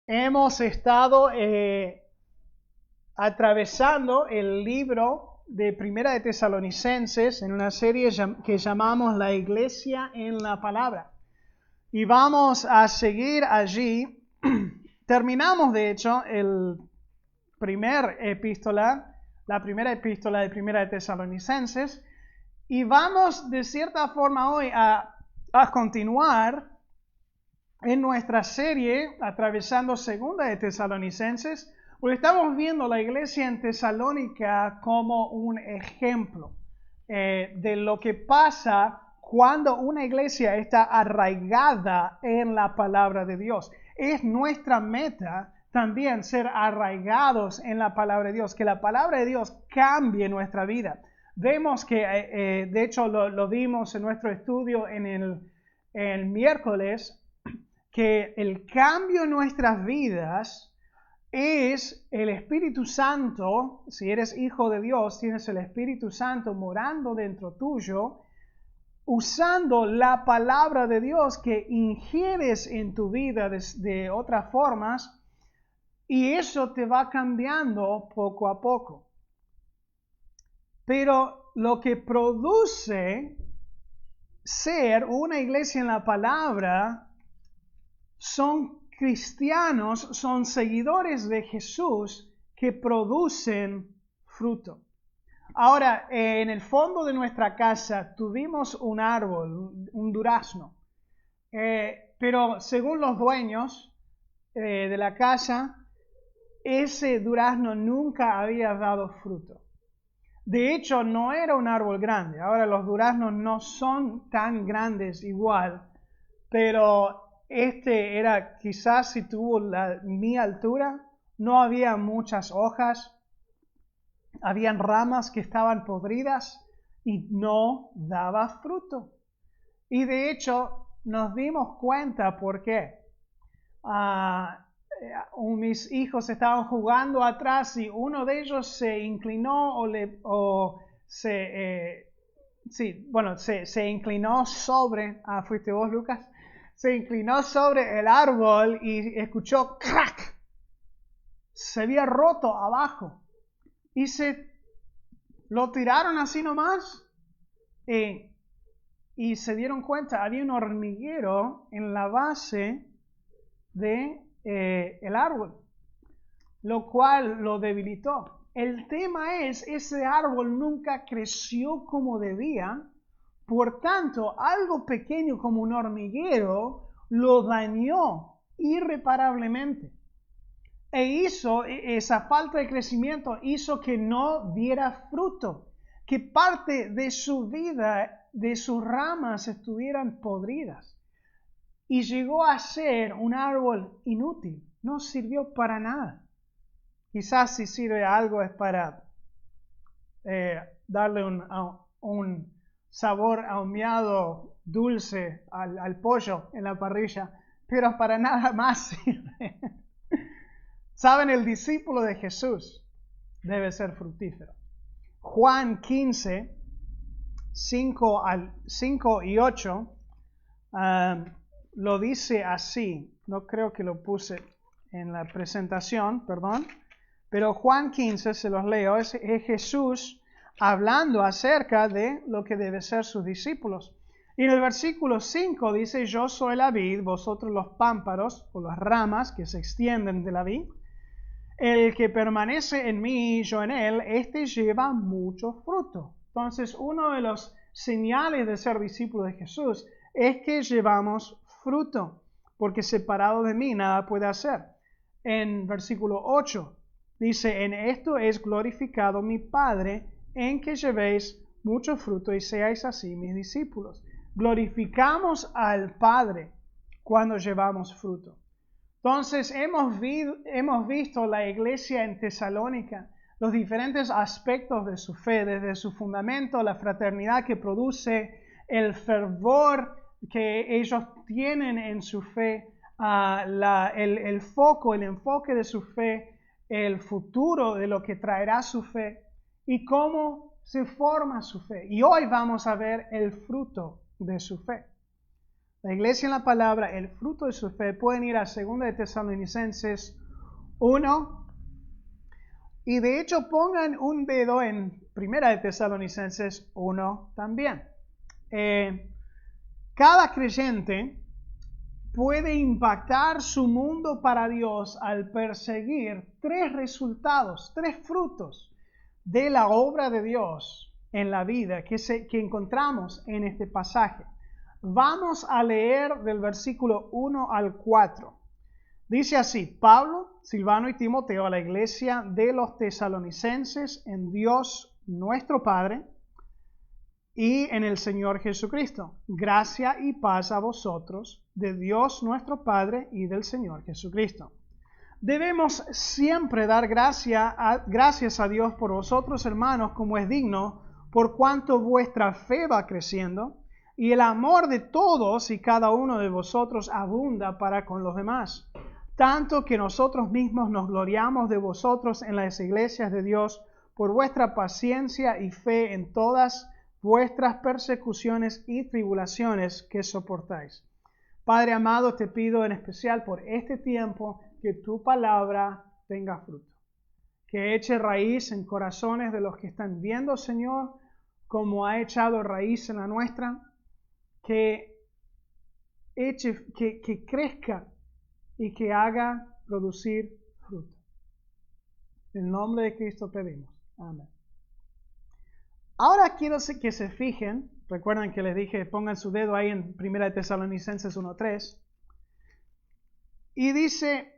Hemos estado atravesando el libro de Primera de Tesalonicenses en una serie que llamamos La Iglesia en la Palabra. Y vamos a seguir allí. Terminamos, de hecho, la primera epístola de Primera de Tesalonicenses. Y vamos, de cierta forma, hoy a continuar en nuestra serie, atravesando Segunda de Tesalonicenses, porque estamos viendo la iglesia en Tesalónica como un ejemplo de lo que pasa cuando una iglesia está arraigada en la palabra de Dios. Es nuestra meta también ser arraigados en la palabra de Dios, que la palabra de Dios cambie nuestra vida. Vemos que, de hecho, lo vimos en nuestro estudio en el miércoles, que el cambio en nuestras vidas es el Espíritu Santo. Si eres hijo de Dios, tienes el Espíritu Santo morando dentro tuyo, usando la palabra de Dios que ingieres en tu vida de otras formas, y eso te va cambiando poco a poco. Pero lo que produce ser una iglesia en la palabra son cristianos, son seguidores de Jesús que producen fruto. Ahora, en el fondo de nuestra casa tuvimos un árbol, un durazno, pero según los dueños de la casa, ese durazno nunca había dado fruto. De hecho, no era un árbol grande. Ahora los duraznos no son tan grandes igual, pero este era, quizás si tuvo mi altura, no había muchas hojas, habían ramas que estaban podridas y no daba fruto. Y de hecho nos dimos cuenta por qué. Mis hijos estaban jugando atrás y uno de ellos se inclinó se inclinó sobre, fuiste vos, Lucas, se inclinó sobre el árbol y escuchó crack. Se había roto abajo y lo tiraron así nomás y se dieron cuenta, había un hormiguero en la base de el árbol, lo cual lo debilitó. El tema es, ese árbol nunca creció como debía, por tanto, algo pequeño como un hormiguero lo dañó irreparablemente. Esa falta de crecimiento hizo que no diera fruto, que parte de su vida, de sus ramas estuvieran podridas. Y llegó a ser un árbol inútil, no sirvió para nada. Quizás si sirve algo es para darle un sabor ahumado dulce al pollo en la parrilla, pero para nada más sirve. Saben, el discípulo de Jesús debe ser fructífero. Juan 15, 5 y 8, lo dice así. No creo que lo puse en la presentación, perdón. Pero Juan 15, se los leo, es Jesús hablando acerca de lo que deben ser sus discípulos. Y en el versículo 5 dice, yo soy la vid, vosotros los pámparos o las ramas que se extienden de la vid. El que permanece en mí y yo en él, este lleva mucho fruto. Entonces, uno de los señales de ser discípulo de Jesús es que llevamos fruto, porque separado de mí nada puede hacer. En versículo 8 dice, en esto es glorificado mi Padre, en que llevéis mucho fruto y seáis así mis discípulos. Glorificamos al Padre cuando llevamos fruto. Entonces hemos visto la iglesia en Tesalónica, los diferentes aspectos de su fe, desde su fundamento, la fraternidad que produce, el fervor que ellos tienen en su fe, el enfoque de su fe, el futuro de lo que traerá su fe y cómo se forma su fe. Y hoy vamos a ver el fruto de su fe. La iglesia en la palabra, el fruto de su fe. Pueden ir a 2 de Tesalonicenses 1. Y de hecho pongan un dedo en 1 de Tesalonicenses 1 también. Cada creyente puede impactar su mundo para Dios al perseguir 3 resultados, 3 frutos de la obra de Dios en la vida que encontramos en este pasaje. Vamos a leer del versículo 1 al 4. Dice así: Pablo, Silvano y Timoteo a la iglesia de los tesalonicenses en Dios nuestro Padre y en el Señor Jesucristo. Gracia y paz a vosotros, de Dios nuestro Padre y del Señor Jesucristo. Debemos siempre dar gracias a Dios por vosotros, hermanos, como es digno, por cuanto vuestra fe va creciendo, y el amor de todos y cada uno de vosotros abunda para con los demás. Tanto que nosotros mismos nos gloriamos de vosotros en las iglesias de Dios por vuestra paciencia y fe en todas vuestras persecuciones y tribulaciones que soportáis. Padre amado, te pido en especial por este tiempo que tu palabra tenga fruto, que eche raíz en corazones de los que están viendo, Señor, como ha echado raíz en la nuestra, que crezca y que haga producir fruto. En nombre de Cristo pedimos. Amén. Ahora quiero que se fijen, recuerdan que les dije, pongan su dedo ahí en 1 Tesalonicenses 1:3. Y dice,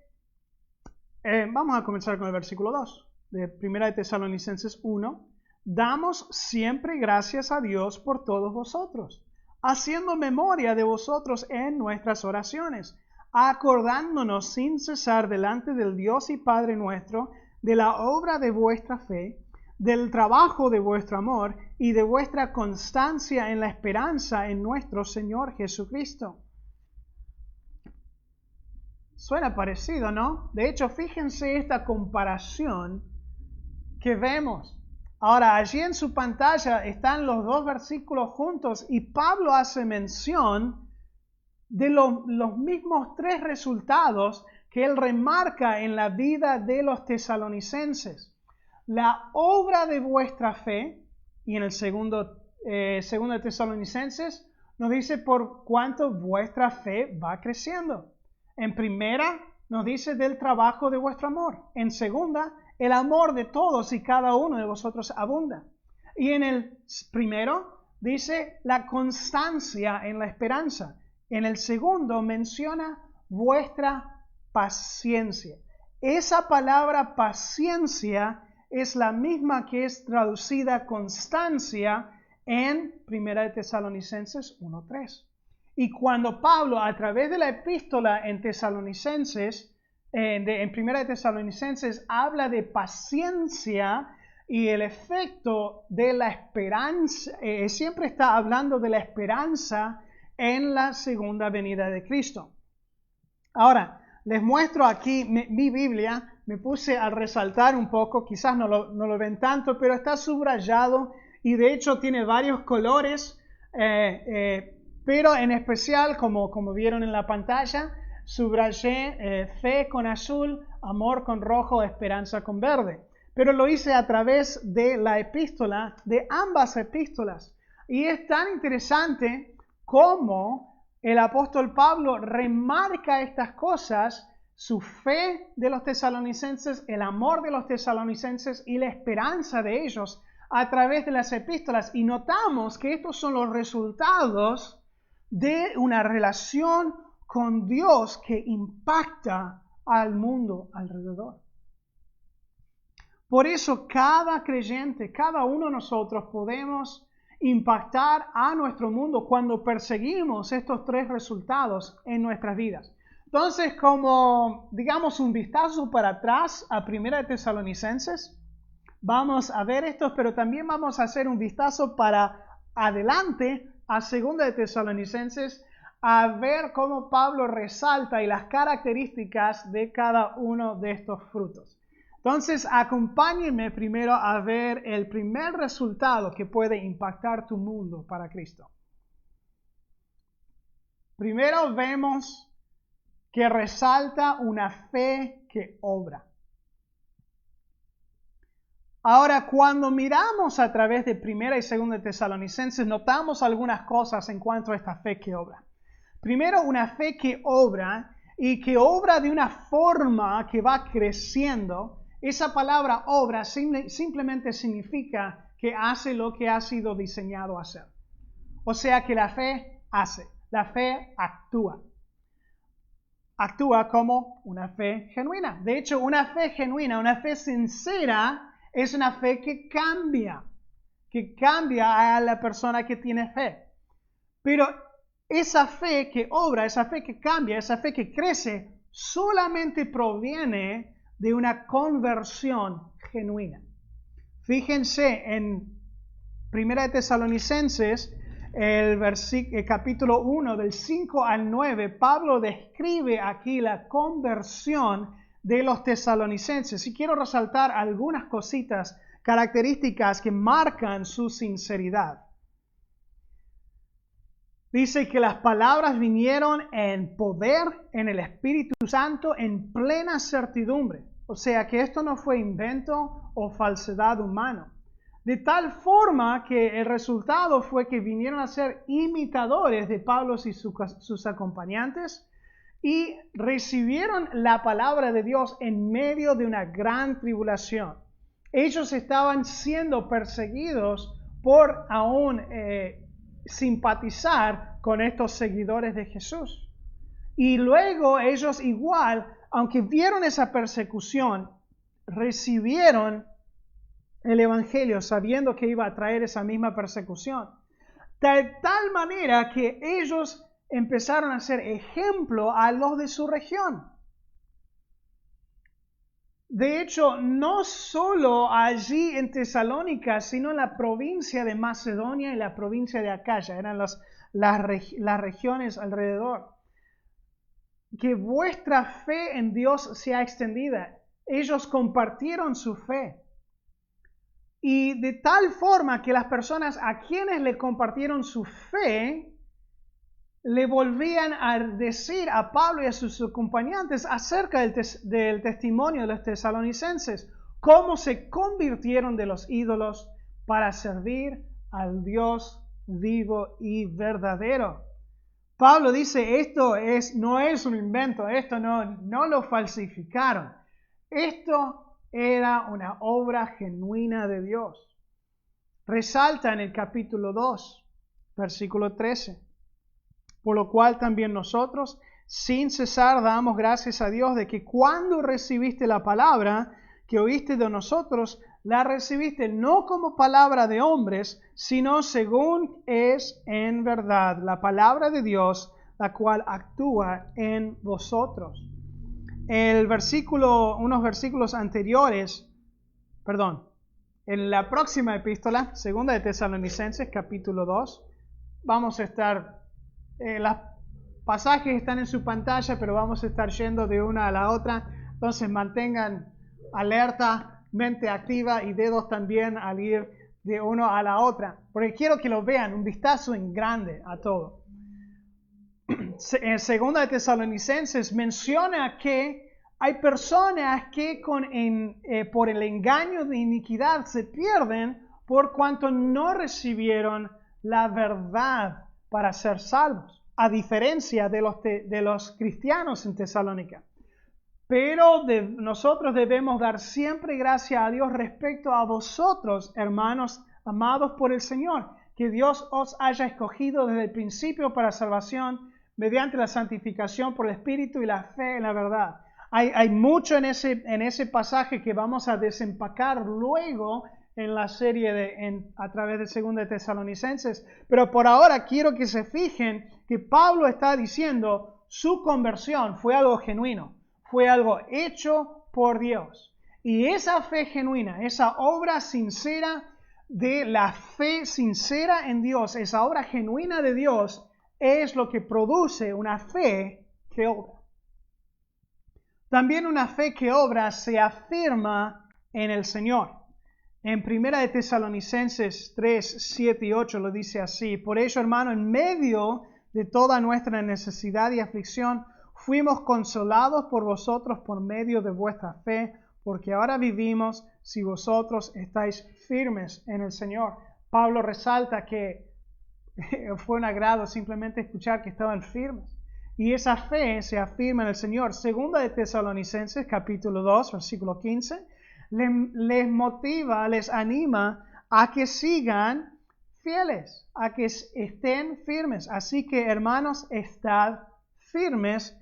vamos a comenzar con el versículo 2 de 1 Tesalonicenses 1. Damos siempre gracias a Dios por todos vosotros, haciendo memoria de vosotros en nuestras oraciones, acordándonos sin cesar delante del Dios y Padre nuestro de la obra de vuestra fe, del trabajo de vuestro amor y de vuestra constancia en la esperanza en nuestro Señor Jesucristo. Suena parecido, ¿no? De hecho, fíjense esta comparación que vemos. Ahora, allí en su pantalla están los 2 versículos juntos y Pablo hace mención de los mismos 3 resultados que él remarca en la vida de los tesalonicenses. La obra de vuestra fe, y en el segundo de Tesalonicenses nos dice por cuánto vuestra fe va creciendo. En primera nos dice del trabajo de vuestro amor. En segunda, el amor de todos y cada uno de vosotros abunda. Y en el primero dice la constancia en la esperanza. En el segundo menciona vuestra paciencia. Esa palabra paciencia es la misma que es traducida constancia en 1 Tesalonicenses 1:3. Y cuando Pablo, a través de la epístola en Tesalonicenses, en 1 Tesalonicenses, habla de paciencia y el efecto de la esperanza, siempre está hablando de la esperanza en la segunda venida de Cristo. Ahora, les muestro aquí mi Biblia. Me puse a resaltar un poco, quizás no lo ven tanto, pero está subrayado y de hecho tiene varios colores, pero en especial, como vieron en la pantalla, subrayé fe con azul, amor con rojo, esperanza con verde. Pero lo hice a través de la epístola, de ambas epístolas. Y es tan interesante cómo el apóstol Pablo remarca estas cosas, su fe de los tesalonicenses, el amor de los tesalonicenses y la esperanza de ellos a través de las epístolas. Y notamos que estos son los resultados de una relación con Dios que impacta al mundo alrededor. Por eso cada creyente, cada uno de nosotros podemos impactar a nuestro mundo cuando perseguimos estos 3 resultados en nuestras vidas. Entonces, como digamos un vistazo para atrás a 1 Tesalonicenses, vamos a ver estos, pero también vamos a hacer un vistazo para adelante a 2 Tesalonicenses, a ver cómo Pablo resalta y las características de cada uno de estos frutos. Entonces, acompáñenme primero a ver el primer resultado que puede impactar tu mundo para Cristo. Primero vemos que resalta una fe que obra. Ahora, cuando miramos a través de Primera y Segunda Tesalonicenses, notamos algunas cosas en cuanto a esta fe que obra. Primero, una fe que obra y que obra de una forma que va creciendo. Esa palabra obra simplemente significa que hace lo que ha sido diseñado a hacer. O sea que la fe hace, la fe actúa. Actúa como una fe genuina. De hecho, una fe genuina, una fe sincera, es una fe que cambia a la persona que tiene fe. Pero esa fe que obra, esa fe que cambia, esa fe que crece, solamente proviene de una conversión genuina. Fíjense en 1 Tesalonicenses, el capítulo 1, del 5 al 9, Pablo describe aquí la conversión de los tesalonicenses. Y quiero resaltar algunas cositas, características que marcan su sinceridad. Dice que las palabras vinieron en poder, en el Espíritu Santo, en plena certidumbre. O sea que esto no fue invento o falsedad humana. De tal forma que el resultado fue que vinieron a ser imitadores de Pablo y sus acompañantes y recibieron la palabra de Dios en medio de una gran tribulación. Ellos estaban siendo perseguidos por aún simpatizar con estos seguidores de Jesús. Y luego ellos igual, aunque vieron esa persecución, recibieron el Evangelio sabiendo que iba a traer esa misma persecución. De tal manera que ellos empezaron a ser ejemplo a los de su región. De hecho, no solo allí en Tesalónica, sino en la provincia de Macedonia y la provincia de Acaya, eran las regiones alrededor. Que vuestra fe en Dios sea extendida. Ellos compartieron su fe. Y de tal forma que las personas a quienes le compartieron su fe, le volvían a decir a Pablo y a sus acompañantes acerca del testimonio de los tesalonicenses, cómo se convirtieron de los ídolos para servir al Dios vivo y verdadero. Pablo dice, esto no es un invento, esto no lo falsificaron. Esto era una obra genuina de Dios. Resalta en el capítulo 2, versículo 13. Por lo cual también nosotros, sin cesar, damos gracias a Dios de que cuando recibiste la palabra que oíste de nosotros, la recibiste no como palabra de hombres, sino según es en verdad la palabra de Dios, la cual actúa en vosotros. Unos versículos anteriores, en la próxima epístola, segunda de Tesalonicenses, capítulo 2, vamos a estar, los pasajes están en su pantalla, pero vamos a estar yendo de una a la otra, entonces mantengan alerta, mente activa y dedos también al ir de uno a la otra, porque quiero que lo vean, un vistazo en grande a todo. En segunda de Tesalonicenses menciona que hay personas que por el engaño de iniquidad se pierden por cuanto no recibieron la verdad para ser salvos, a diferencia de los cristianos en Tesalónica. Pero nosotros debemos dar siempre gracias a Dios respecto a vosotros, hermanos amados por el Señor, que Dios os haya escogido desde el principio para salvación mediante la santificación por el Espíritu y la fe en la verdad. Hay mucho en ese pasaje que vamos a desempacar luego en la serie a través de 2 de Tesalonicenses, pero por ahora quiero que se fijen que Pablo está diciendo su conversión fue algo genuino, fue algo hecho por Dios. Y esa fe genuina, esa obra sincera de la fe sincera en Dios, esa obra genuina de Dios, es lo que produce una fe que obra. También una fe que obra se afirma en el Señor. En 1 de Tesalonicenses 3, 7 y 8 lo dice así: por ello, hermano, en medio de toda nuestra necesidad y aflicción, fuimos consolados por vosotros por medio de vuestra fe, porque ahora vivimos si vosotros estáis firmes en el Señor. Pablo resalta que fue un agrado simplemente escuchar que estaban firmes. Y esa fe se afirma en el Señor. Segunda de Tesalonicenses, capítulo 2, versículo 15, les motiva, les anima a que sigan fieles, a que estén firmes. Así que, hermanos, estad firmes.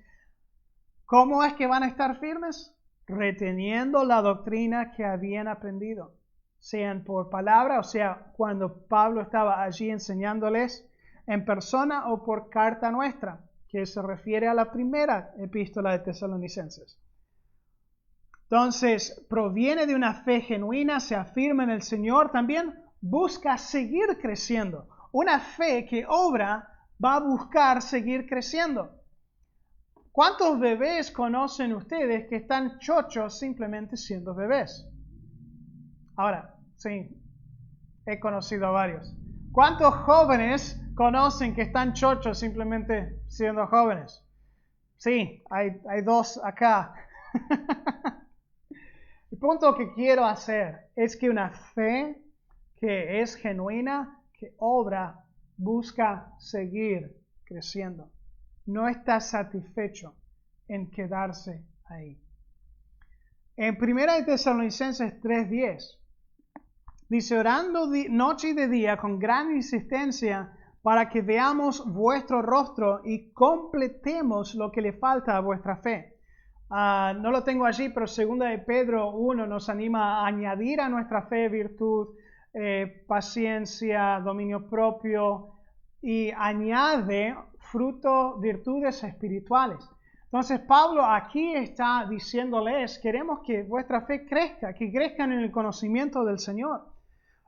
¿Cómo es que van a estar firmes? Reteniendo la doctrina que habían aprendido, sean por palabra, o sea, cuando Pablo estaba allí enseñándoles en persona, o por carta nuestra, que se refiere a la primera epístola de Tesalonicenses. Entonces, proviene de una fe genuina, se afirma en el Señor, también busca seguir creciendo. Una fe que obra va a buscar seguir creciendo. ¿Cuántos bebés conocen ustedes que están chochos simplemente siendo bebés? Ahora, sí, he conocido a varios. ¿Cuántos jóvenes conocen que están chochos simplemente siendo jóvenes? Sí, hay dos acá. El punto que quiero hacer es que una fe que es genuina, que obra, busca seguir creciendo. No está satisfecho en quedarse ahí. En 1 Tesalonicenses 3:10 dice, orando noche y de día con gran insistencia para que veamos vuestro rostro y completemos lo que le falta a vuestra fe. No lo tengo allí, pero 2 de Pedro 1 nos anima a añadir a nuestra fe virtud, paciencia, dominio propio, y añade fruto, virtudes espirituales. Entonces Pablo aquí está diciéndoles, queremos que vuestra fe crezca, que crezcan en el conocimiento del Señor.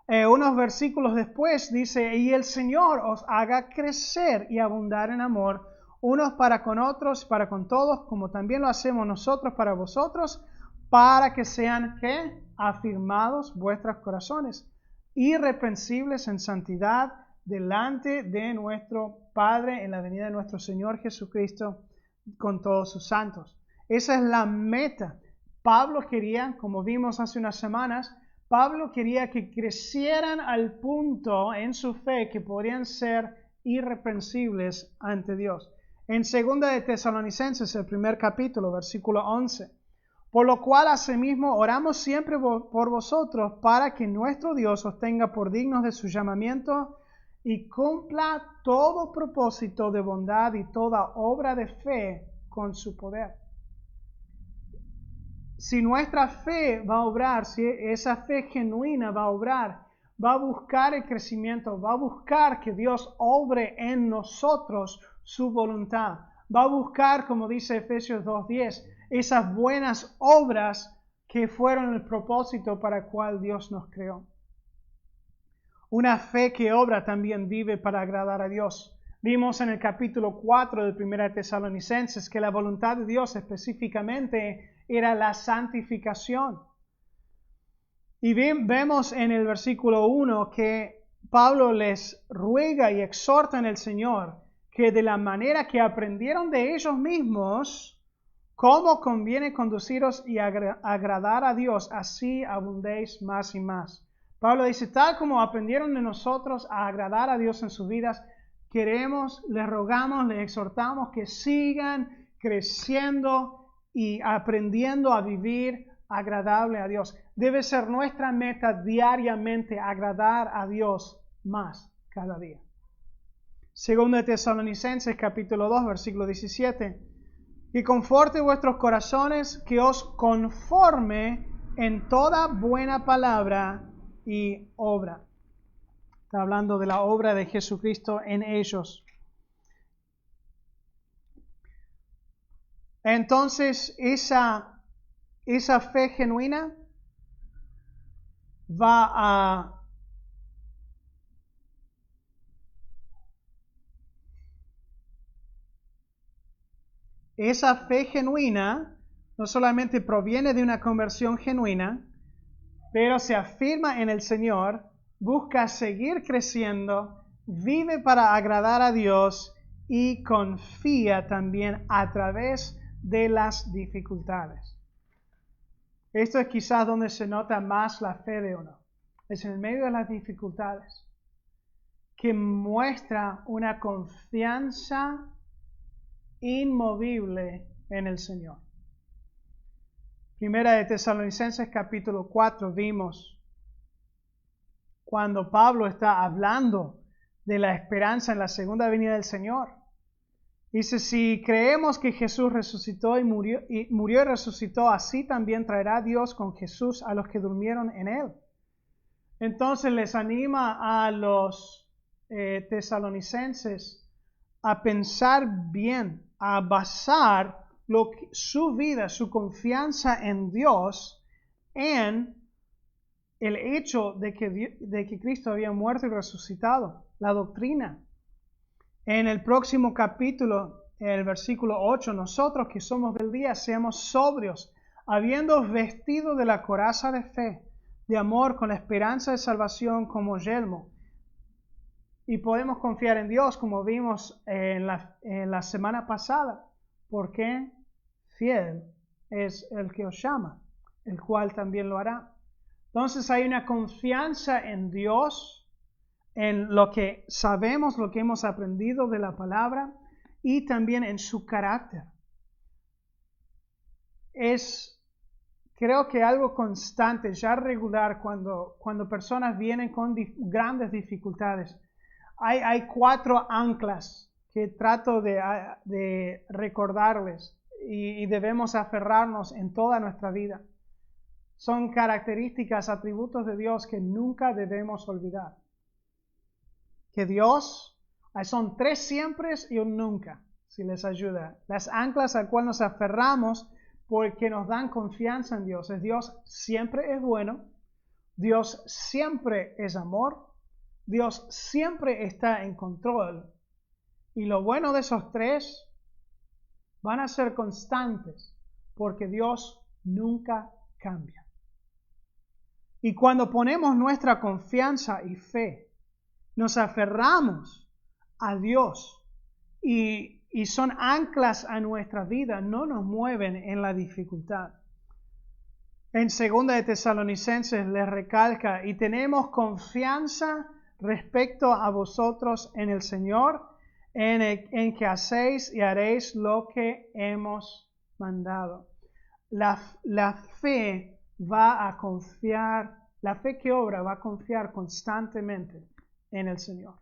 Unos versículos después dice, y el Señor os haga crecer y abundar en amor, unos para con otros, para con todos, como también lo hacemos nosotros para vosotros, para que sean, ¿qué? Afirmados vuestros corazones, irreprensibles en santidad, delante de nuestro Padre en la venida de nuestro Señor Jesucristo con todos sus santos. Esa es la meta. Pablo quería, como vimos hace unas semanas, Pablo quería que crecieran al punto en su fe que podrían ser irreprensibles ante Dios. En 2 de Tesalonicenses, el primer capítulo, versículo 11, por lo cual asimismo oramos siempre por vosotros para que nuestro Dios os tenga por dignos de su llamamiento y cumpla todo propósito de bondad y toda obra de fe con su poder. Si nuestra fe va a obrar, si esa fe genuina va a obrar, va a buscar el crecimiento, va a buscar que Dios obre en nosotros su voluntad, va a buscar, como dice Efesios 2:10, esas buenas obras que fueron el propósito para el cual Dios nos creó. Una fe que obra también vive para agradar a Dios. Vimos en el capítulo 4 de 1 Tesalonicenses que la voluntad de Dios específicamente era la santificación. Y vemos en el versículo 1 que Pablo les ruega y exhorta en el Señor que de la manera que aprendieron de ellos mismos, cómo conviene conduciros y agradar a Dios, así abundéis más y más. Pablo dice, tal como aprendieron de nosotros a agradar a Dios en sus vidas, queremos, les rogamos, les exhortamos que sigan creciendo y aprendiendo a vivir agradable a Dios. Debe ser nuestra meta diariamente agradar a Dios más cada día. Segunda de Tesalonicenses capítulo 2 versículo 17. Que conforte vuestros corazones, que os conforme en toda buena palabra y obra. Está hablando de la obra de Jesucristo en ellos. Entonces, esa fe genuina va a esa fe genuina no solamente proviene de una conversión genuina, pero se afirma en el Señor, busca seguir creciendo, vive para agradar a Dios y confía también a través de las dificultades. Esto es quizás donde se nota más la fe de uno. Es en el medio de las dificultades que muestra una confianza inmovible en el Señor. Primera de Tesalonicenses capítulo 4 vimos cuando Pablo está hablando de la esperanza en la segunda venida del Señor. Dice, si creemos que Jesús resucitó y murió y resucitó, así también traerá Dios con Jesús a los que durmieron en él. Entonces les anima a los tesalonicenses a pensar bien, a basar su vida, su confianza en Dios, en el hecho de que Cristo había muerto y resucitado, la doctrina. En el próximo capítulo, en el versículo 8, nosotros que somos del día, seamos sobrios, habiendo vestido de la coraza de fe, de amor, con la esperanza de salvación como yelmo. Y podemos confiar en Dios, como vimos en la semana pasada, porque fiel es el que os llama, el cual también lo hará. Entonces hay una confianza en Dios, en lo que sabemos, lo que hemos aprendido de la palabra, y también en su carácter. Es, creo que algo constante, ya regular, cuando personas vienen con grandes dificultades. Hay 4 anclas que trato de recordarles y debemos aferrarnos en toda nuestra vida. Son características, atributos de Dios que nunca debemos olvidar. Que Dios, son 3 siempre y un nunca, si les ayuda. Las anclas al cual nos aferramos porque nos dan confianza en Dios. Dios siempre es bueno, Dios siempre es amor, Dios siempre está en control. Y lo bueno de esos 3 van a ser constantes porque Dios nunca cambia. Y cuando ponemos nuestra confianza y fe, nos aferramos a Dios y son anclas a nuestra vida, no nos mueven en la dificultad. En 2 de Tesalonicenses les recalca, y tenemos confianza respecto a vosotros en el Señor, en que hacéis y haréis lo que hemos mandado. La fe va a confiar, la fe que obra va a confiar constantemente en el Señor.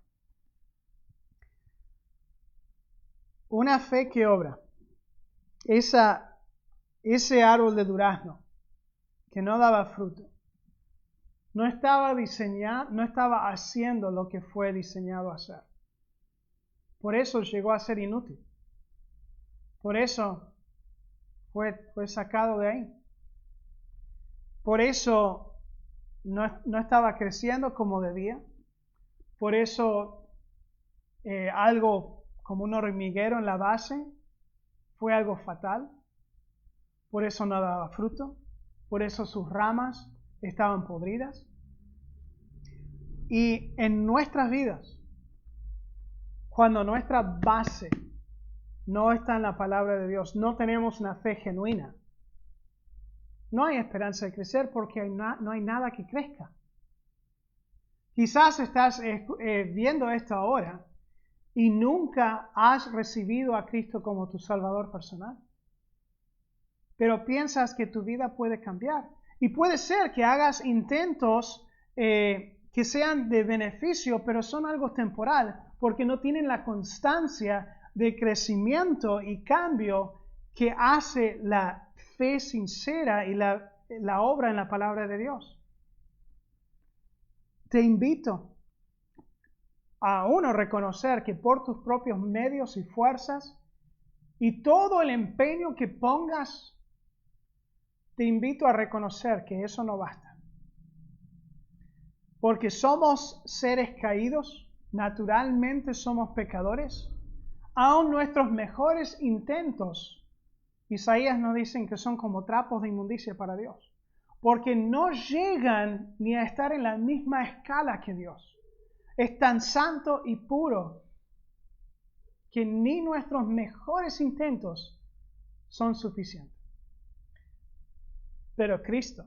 Una fe que obra. Ese árbol de durazno que no daba fruto, no estaba haciendo lo que fue diseñado a hacer. Por eso llegó a ser inútil. Por eso fue sacado de ahí. Por eso no estaba creciendo como debía. Por eso algo como un hormiguero en la base fue algo fatal. Por eso no daba fruto. Por eso sus ramas estaban podridas. Y en nuestras vidas, cuando nuestra base no está en la palabra de Dios, no tenemos una fe genuina, no hay esperanza de crecer porque no hay nada que crezca. Quizás estás viendo esto ahora y nunca has recibido a Cristo como tu Salvador personal. Pero piensas que tu vida puede cambiar. Y puede ser que hagas intentos que sean de beneficio, pero son algo temporal, porque no tienen la constancia de crecimiento y cambio que hace la fe sincera y la obra en la palabra de Dios. Te invito a reconocer que por tus propios medios y fuerzas y todo el empeño que pongas, te invito a reconocer que eso no basta. Porque somos seres caídos, naturalmente somos pecadores. Aún nuestros mejores intentos, Isaías nos dice que son como trapos de inmundicia para Dios. Porque no llegan ni a estar en la misma escala que Dios. Es tan santo y puro que ni nuestros mejores intentos son suficientes. Pero Cristo,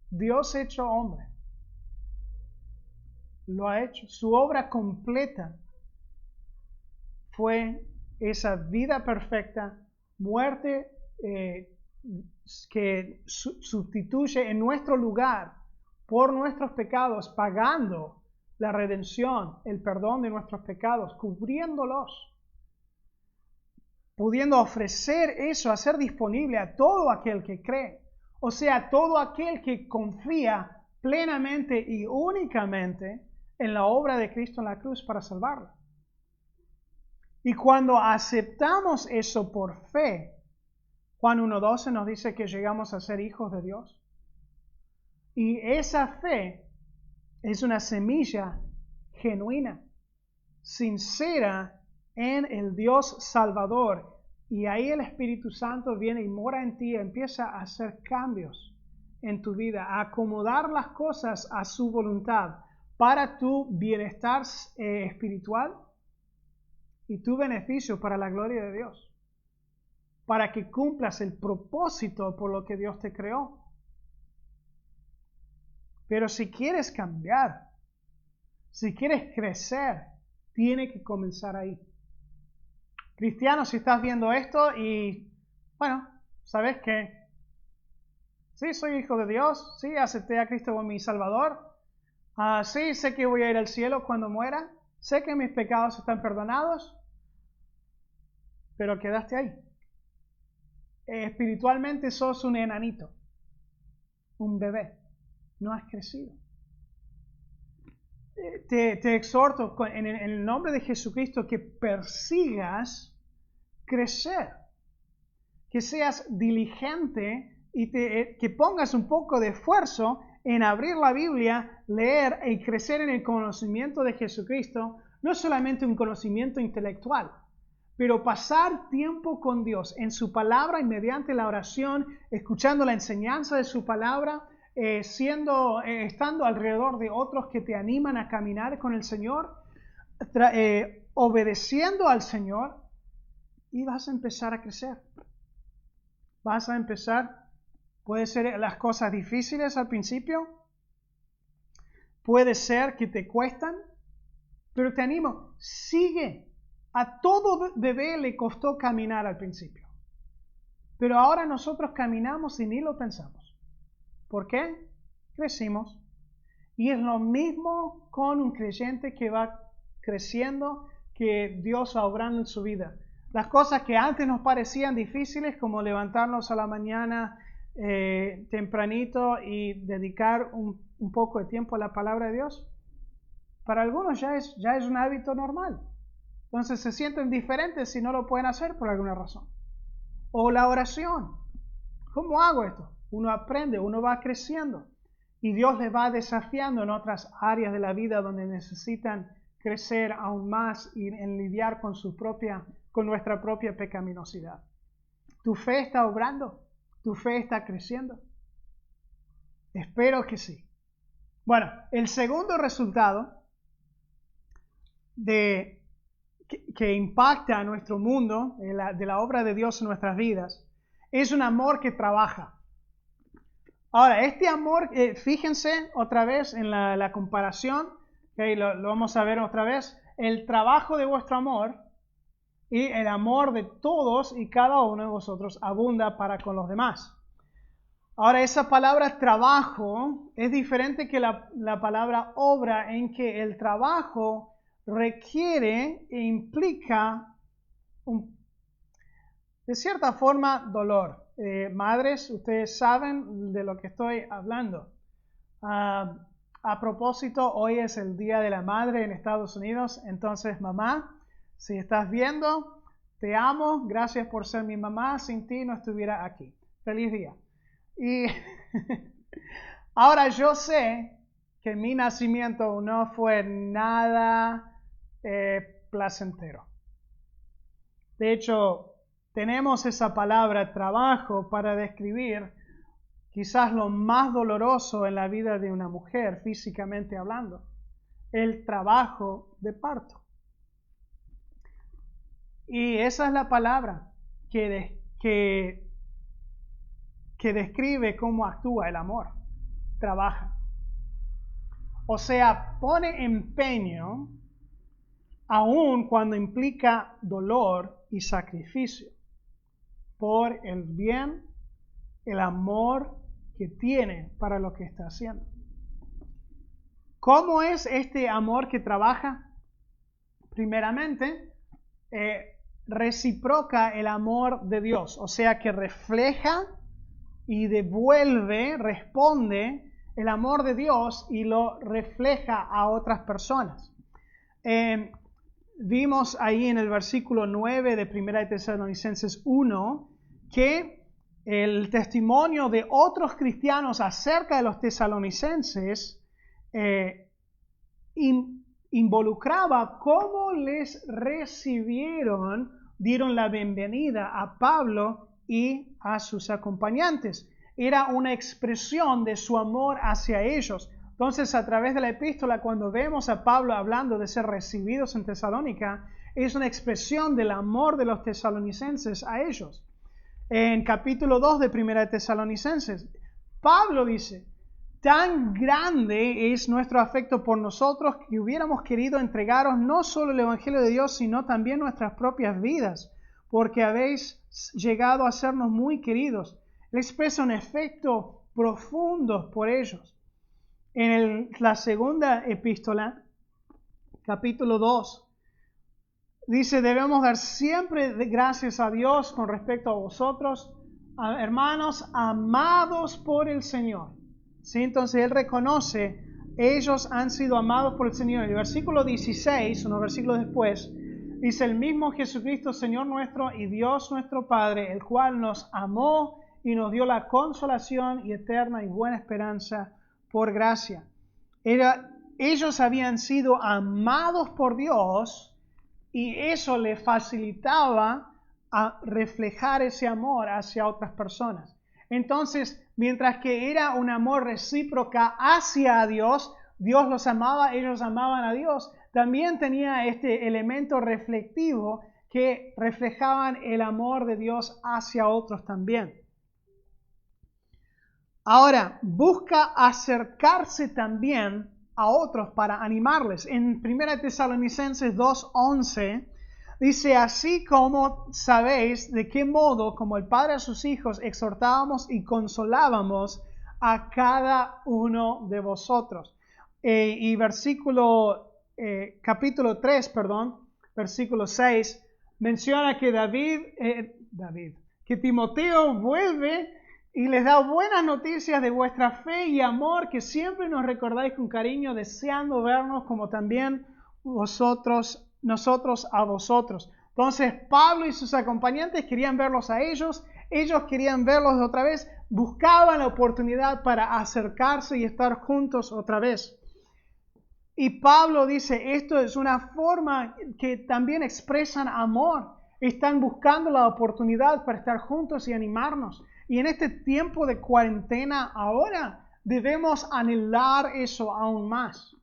Dios hecho hombre, lo ha hecho. Su obra completa fue esa vida perfecta, muerte que sustituye en nuestro lugar por nuestros pecados, pagando la redención, el perdón de nuestros pecados, cubriéndolos, pudiendo ofrecer eso, hacer disponible a todo aquel que cree, o sea, todo aquel que confía plenamente y únicamente en la obra de Cristo en la cruz para salvarla. Y cuando aceptamos eso por fe, Juan 1:12 nos dice que llegamos a ser hijos de Dios. Y esa fe es una semilla genuina, sincera en el Dios Salvador. Y ahí el Espíritu Santo viene y mora en ti y empieza a hacer cambios en tu vida, a acomodar las cosas a su voluntad para tu bienestar espiritual y tu beneficio para la gloria de Dios, para que cumplas el propósito por lo que Dios te creó. Pero si quieres cambiar, si quieres crecer, tiene que comenzar ahí. Cristiano, si estás viendo esto y, bueno, ¿sabes qué? Sí, soy hijo de Dios, sí, acepté a Cristo como mi Salvador, sí, sé que voy a ir al cielo cuando muera, sé que mis pecados están perdonados, pero quedaste ahí. Espiritualmente sos un enanito, un bebé, no has crecido. Te exhorto en el nombre de Jesucristo que persigas crecer, que seas diligente y que pongas un poco de esfuerzo en abrir la Biblia, leer y crecer en el conocimiento de Jesucristo, no solamente un conocimiento intelectual, pero pasar tiempo con Dios en su palabra y mediante la oración, escuchando la enseñanza de su palabra, estando alrededor de otros que te animan a caminar con el Señor, obedeciendo al Señor, y vas a empezar a crecer. Vas a empezar, puede ser las cosas difíciles al principio, puede ser que te cuestan, pero te animo, sigue. A todo bebé le costó caminar al principio, pero ahora nosotros caminamos y ni lo pensamos. ¿Por qué? Crecimos. Y es lo mismo con un creyente que va creciendo, que Dios va obrando en su vida. Las cosas que antes nos parecían difíciles, como levantarnos a la mañana tempranito y dedicar un poco de tiempo a la palabra de Dios, para algunos ya es un hábito normal. Entonces se sienten diferentes si no lo pueden hacer por alguna razón. O la oración. ¿Cómo hago esto? Uno aprende, uno va creciendo. Y Dios les va desafiando en otras áreas de la vida donde necesitan crecer aún más y en lidiar con nuestra propia pecaminosidad. ¿Tu fe está obrando? ¿Tu fe está creciendo? Espero que sí. Bueno, el segundo resultado que impacta a nuestro mundo, de la obra de Dios en nuestras vidas, es un amor que trabaja. Ahora, este amor, fíjense otra vez en la comparación, lo vamos a ver otra vez, el trabajo de vuestro amor y el amor de todos y cada uno de vosotros abunda para con los demás. Ahora, esa palabra trabajo es diferente que la palabra obra, en que el trabajo requiere e implica de cierta forma dolor. Madres, ustedes saben de lo que estoy hablando. A propósito, hoy es el Día de la Madre en Estados Unidos, entonces mamá, si estás viendo, te amo, gracias por ser mi mamá, sin ti no estuviera aquí. Feliz día. Y ahora yo sé que mi nacimiento no fue nada placentero. De hecho, tenemos esa palabra trabajo para describir quizás lo más doloroso en la vida de una mujer, físicamente hablando, el trabajo de parto. Y esa es la palabra que describe cómo actúa el amor. Trabaja. O sea, pone empeño aun cuando implica dolor y sacrificio por el bien, el amor que tiene para lo que está haciendo. ¿Cómo es este amor que trabaja? Primeramente, reciproca el amor de Dios, o sea que refleja y devuelve, responde el amor de Dios y lo refleja a otras personas. Vimos ahí en el versículo 9 de 1 de Tesalonicenses 1 que el testimonio de otros cristianos acerca de los tesalonicenses involucraba cómo les recibieron, dieron la bienvenida a Pablo y a sus acompañantes. Era una expresión de su amor hacia ellos. Entonces, a través de la epístola, cuando vemos a Pablo hablando de ser recibidos en Tesalónica, es una expresión del amor de los tesalonicenses a ellos. En capítulo 2 de 1 de Tesalonicenses, Pablo dice: tan grande es nuestro afecto por nosotros que hubiéramos querido entregaros no solo el Evangelio de Dios, sino también nuestras propias vidas, porque habéis llegado a sernos muy queridos. Él expresa un afecto profundo por ellos. En la segunda epístola, capítulo 2, dice: debemos dar siempre gracias a Dios con respecto a vosotros, hermanos amados por el Señor. ¿Sí? Entonces él reconoce, ellos han sido amados por el Señor. El versículo 16, unos versículos después, dice: el mismo Jesucristo, Señor nuestro y Dios nuestro Padre, el cual nos amó y nos dio la consolación y eterna y buena esperanza por gracia. Ellos habían sido amados por Dios y eso les facilitaba a reflejar ese amor hacia otras personas. Entonces, mientras que era un amor recíproca hacia Dios, Dios los amaba, ellos amaban a Dios, también tenía este elemento reflectivo que reflejaban el amor de Dios hacia otros también. Ahora, busca acercarse también a otros para animarles. En 1 Tesalonicenses 2:11 dice: así como sabéis de qué modo, como el Padre a sus hijos, exhortábamos y consolábamos a cada uno de vosotros. Y capítulo 3, versículo 6, menciona que que Timoteo vuelve y les da buenas noticias de vuestra fe y amor, que siempre nos recordáis con cariño, deseando vernos como también nosotros a vosotros. Entonces Pablo y sus acompañantes querían verlos a ellos querían verlos otra vez, buscaban la oportunidad para acercarse y estar juntos otra vez. Y Pablo dice, esto es una forma que también expresan amor, están buscando la oportunidad para estar juntos y animarnos. Y en este tiempo de cuarentena ahora debemos anhelar eso aún más.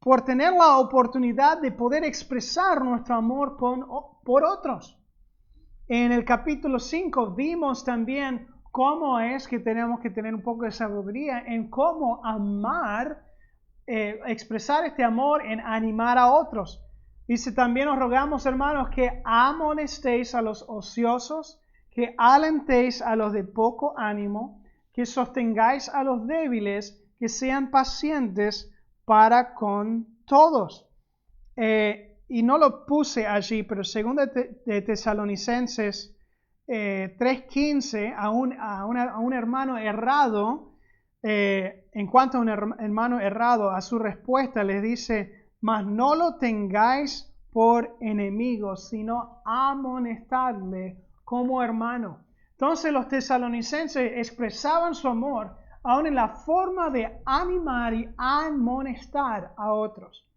Por tener la oportunidad de poder expresar nuestro amor por otros. En el capítulo 5 vimos también cómo es que tenemos que tener un poco de sabiduría en cómo amar, expresar este amor en animar a otros. Dice: también os rogamos, hermanos, que amonestéis a los ociosos, que alentéis a los de poco ánimo, que sostengáis a los débiles, que sean pacientes para con todos. Y no lo puse allí, pero según de Tesalonicenses 3:15, a un hermano errado, en cuanto a un hermano errado, a su respuesta les dice: mas no lo tengáis por enemigo, sino amonestadle como hermano. Entonces los tesalonicenses expresaban su amor aún en la forma de animar y amonestar a otros.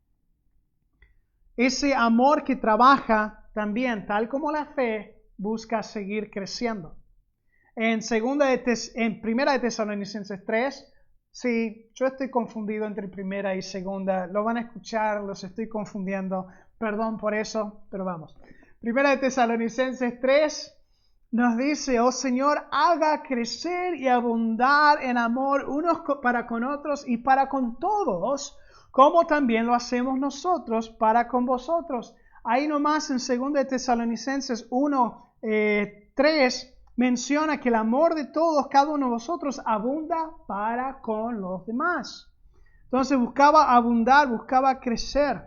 Ese amor que trabaja también, tal como la fe, busca seguir creciendo. En 1 de Tesalonicenses 3, sí, yo estoy confundido entre primera y segunda, lo van a escuchar, los estoy confundiendo, Perdón por eso, pero vamos. Primera de Tesalonicenses 3 nos dice, oh Señor, haga crecer y abundar en amor unos para con otros y para con todos, como también lo hacemos nosotros para con vosotros. Ahí nomás en 2 de Tesalonicenses 1, 3 menciona que el amor de todos, cada uno de vosotros, abunda para con los demás. Entonces buscaba abundar, buscaba crecer.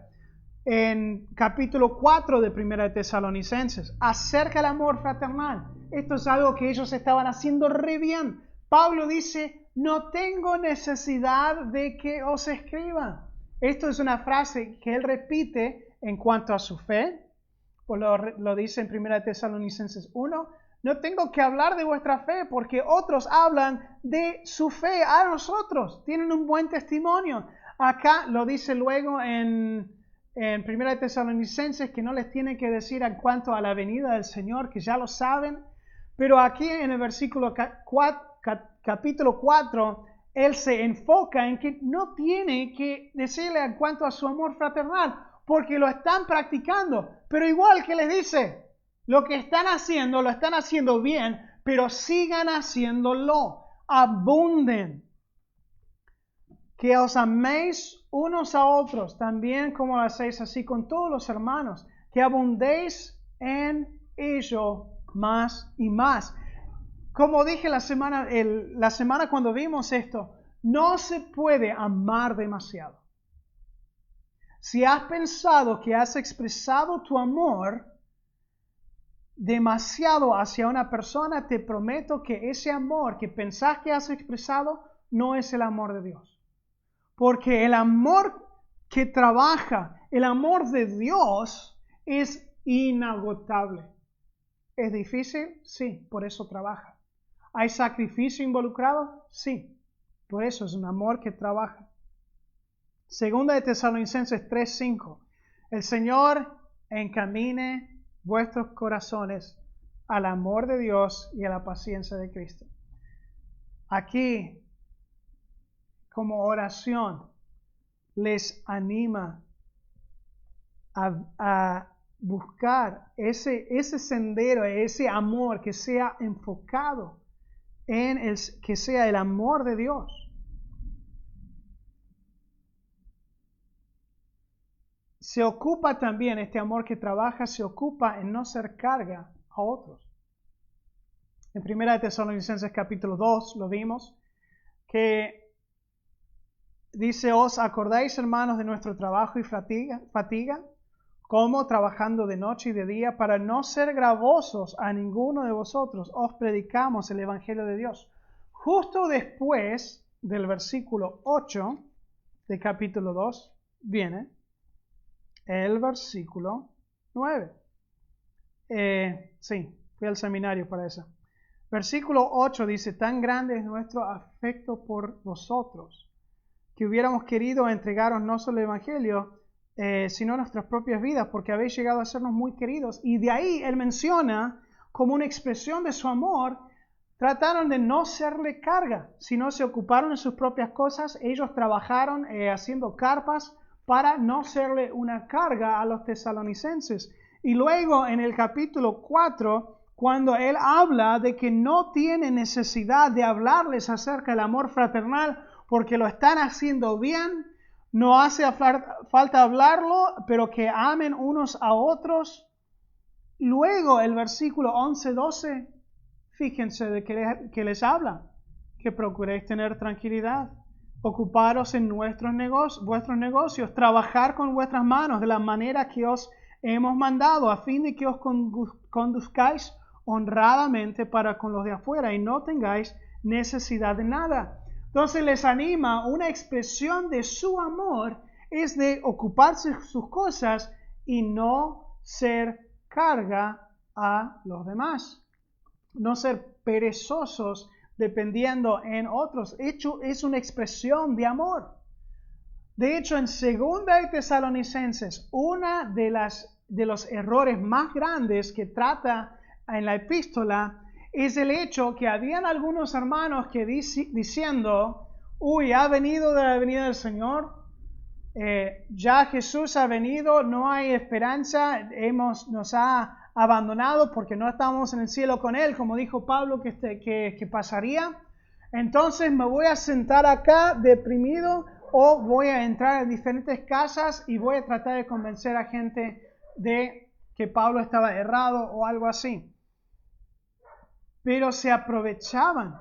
En capítulo 4 de 1 de Tesalonicenses, acerca del amor fraternal. Esto es algo que ellos estaban haciendo re bien. Pablo dice, no tengo necesidad de que os escriban. Esto es una frase que él repite en cuanto a su fe. Pues lo dice en 1 de Tesalonicenses 1. No tengo que hablar de vuestra fe porque otros hablan de su fe a nosotros. Tienen un buen testimonio. Acá lo dice luego en 1 de Tesalonicenses que no les tiene que decir en cuanto a la venida del Señor, que ya lo saben. Pero aquí en el versículo capítulo 4, él se enfoca en que no tiene que decirle en cuanto a su amor fraternal, porque lo están practicando. Pero igual que les dice, lo que están haciendo, lo están haciendo bien, pero sigan haciéndolo, abunden. Que os améis unos a otros, también como lo hacéis así con todos los hermanos, que abundéis en ello más y más. Como dije la semana cuando vimos esto, no se puede amar demasiado. Si has pensado que has expresado tu amor demasiado hacia una persona, te prometo que ese amor que pensás que has expresado no es el amor de Dios. Porque el amor que trabaja, el amor de Dios es inagotable. ¿Es difícil? Sí, por eso trabaja. ¿Hay sacrificio involucrado? Sí, por eso es un amor que trabaja. Segunda de Tesalonicenses 3:5. El Señor encamine vuestros corazones al amor de Dios y a la paciencia de Cristo. Aquí, como oración, les anima a buscar ese sendero, ese amor que sea enfocado en que sea el amor de Dios. Se ocupa también, este amor que trabaja, se ocupa en no ser carga a otros. En 1 de Tesalonicenses capítulo 2 lo vimos, que dice, ¿os acordáis, hermanos, de nuestro trabajo y fatiga? Como trabajando de noche y de día, para no ser gravosos a ninguno de vosotros, os predicamos el Evangelio de Dios. Justo después del versículo 8 de capítulo 2, viene el versículo 9. Sí, fui al seminario para eso. Versículo 8 dice, tan grande es nuestro afecto por vosotros, que hubiéramos querido entregaros no solo el Evangelio, sino nuestras propias vidas, porque habéis llegado a sernos muy queridos. Y de ahí él menciona, como una expresión de su amor, trataron de no serle carga, sino se ocuparon en sus propias cosas. Ellos trabajaron haciendo carpas para no serle una carga a los tesalonicenses. Y luego en el capítulo 4, cuando él habla de que no tiene necesidad de hablarles acerca del amor fraternal, porque lo están haciendo bien, no hace falta hablarlo, pero que amen unos a otros. Luego el versículo 11-12, fíjense de que les habla, que procuréis tener tranquilidad, ocuparos en vuestros negocios, trabajar con vuestras manos de la manera que os hemos mandado, a fin de que os conduzcáis honradamente para con los de afuera y no tengáis necesidad de nada. Entonces les anima, una expresión de su amor es de ocuparse de sus cosas y no ser carga a los demás. No ser perezosos dependiendo en otros. Hecho, es una expresión de amor. De hecho, en 2 de Tesalonicenses, una de los errores más grandes que trata en la epístola es el hecho que habían algunos hermanos que diciendo, ha venido de la venida del Señor, ya Jesús ha venido, no hay esperanza, nos ha abandonado porque no estamos en el cielo con Él, como dijo Pablo que pasaría. Entonces me voy a sentar acá deprimido o voy a entrar en diferentes casas y voy a tratar de convencer a gente de que Pablo estaba errado o algo así. Pero se aprovechaban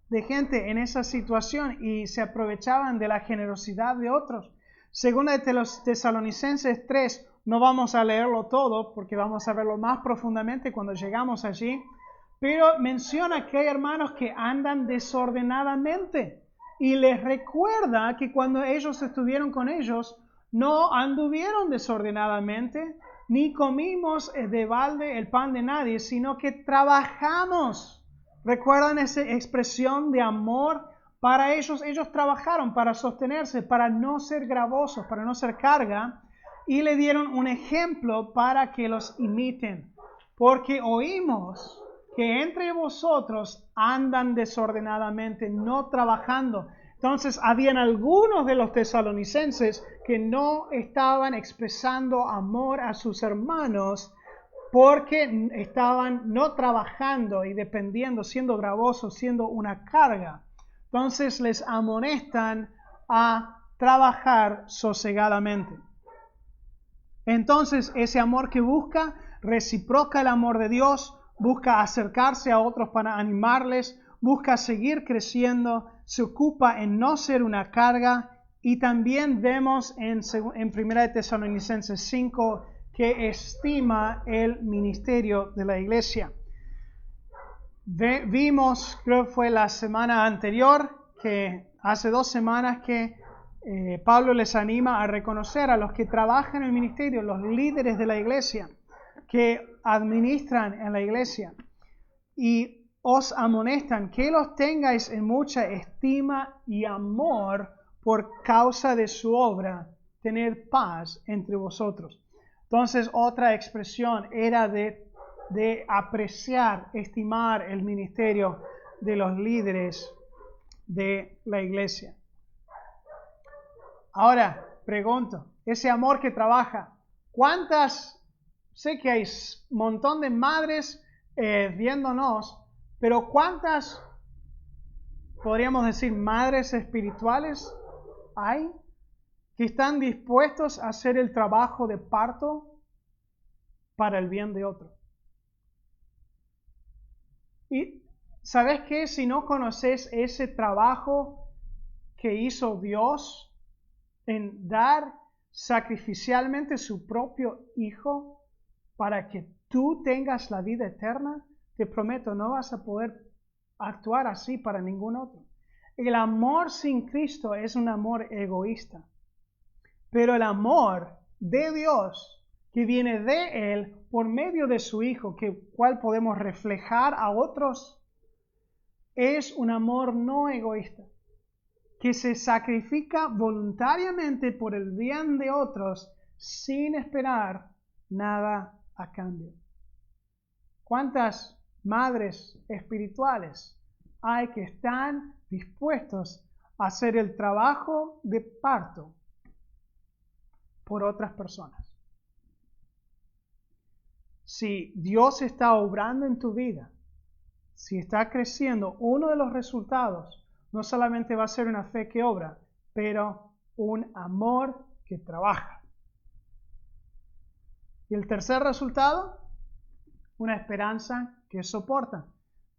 de gente en esa situación y se aprovechaban de la generosidad de otros. Segunda de los Tesalonicenses 3, no vamos a leerlo todo porque vamos a verlo más profundamente cuando llegamos allí, pero menciona que hay hermanos que andan desordenadamente y les recuerda que cuando ellos estuvieron con ellos no anduvieron desordenadamente ni comimos de balde el pan de nadie, sino que trabajamos. ¿Recuerdan esa expresión de amor? Para ellos trabajaron para sostenerse, para no ser gravosos, para no ser carga, y le dieron un ejemplo para que los imiten. Porque oímos que entre vosotros andan desordenadamente, no trabajando. Entonces, habían algunos de los tesalonicenses que no estaban expresando amor a sus hermanos, porque estaban no trabajando y dependiendo, siendo gravosos, siendo una carga. Entonces les amonestan a trabajar sosegadamente. Entonces ese amor que busca, reciproca el amor de Dios, busca acercarse a otros para animarles, busca seguir creciendo, se ocupa en no ser una carga. Y también vemos en 1 Tesalonicenses 5 que estima el ministerio de la iglesia. Vimos, creo que fue la semana anterior, que hace 2 semanas que Pablo les anima a reconocer a los que trabajan en el ministerio, los líderes de la iglesia, que administran en la iglesia, y os amonestan que los tengáis en mucha estima y amor por causa de su obra, tener paz entre vosotros. Entonces, otra expresión era de apreciar, estimar el ministerio de los líderes de la iglesia. Ahora, pregunto, ese amor que trabaja, sé que hay un montón de madres viéndonos, pero ¿cuántas, podríamos decir, madres espirituales hay que están dispuestos a hacer el trabajo de parto para el bien de otro? Y ¿sabes qué? Si no conoces ese trabajo que hizo Dios en dar sacrificialmente su propio Hijo para que tú tengas la vida eterna, te prometo, no vas a poder actuar así para ningún otro. El amor sin Cristo es un amor egoísta. Pero el amor de Dios que viene de Él por medio de su Hijo, cual podemos reflejar a otros, es un amor no egoísta, que se sacrifica voluntariamente por el bien de otros sin esperar nada a cambio. ¿Cuántas madres espirituales hay que están dispuestos a hacer el trabajo de parto por otras personas? Si Dios está obrando en tu vida, si está creciendo, uno de los resultados no solamente va a ser una fe que obra, pero un amor que trabaja. Y el tercer resultado, una esperanza que soporta.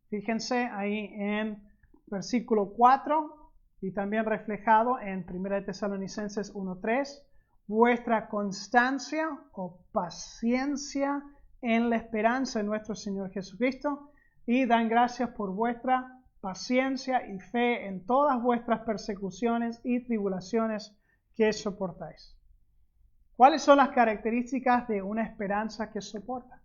Fíjense ahí en versículo 4 y también reflejado en 1 Tesalonicenses 1:3, vuestra constancia o paciencia en la esperanza en nuestro Señor Jesucristo, y dan gracias por vuestra paciencia y fe en todas vuestras persecuciones y tribulaciones que soportáis. ¿Cuáles son las características de una esperanza que soporta?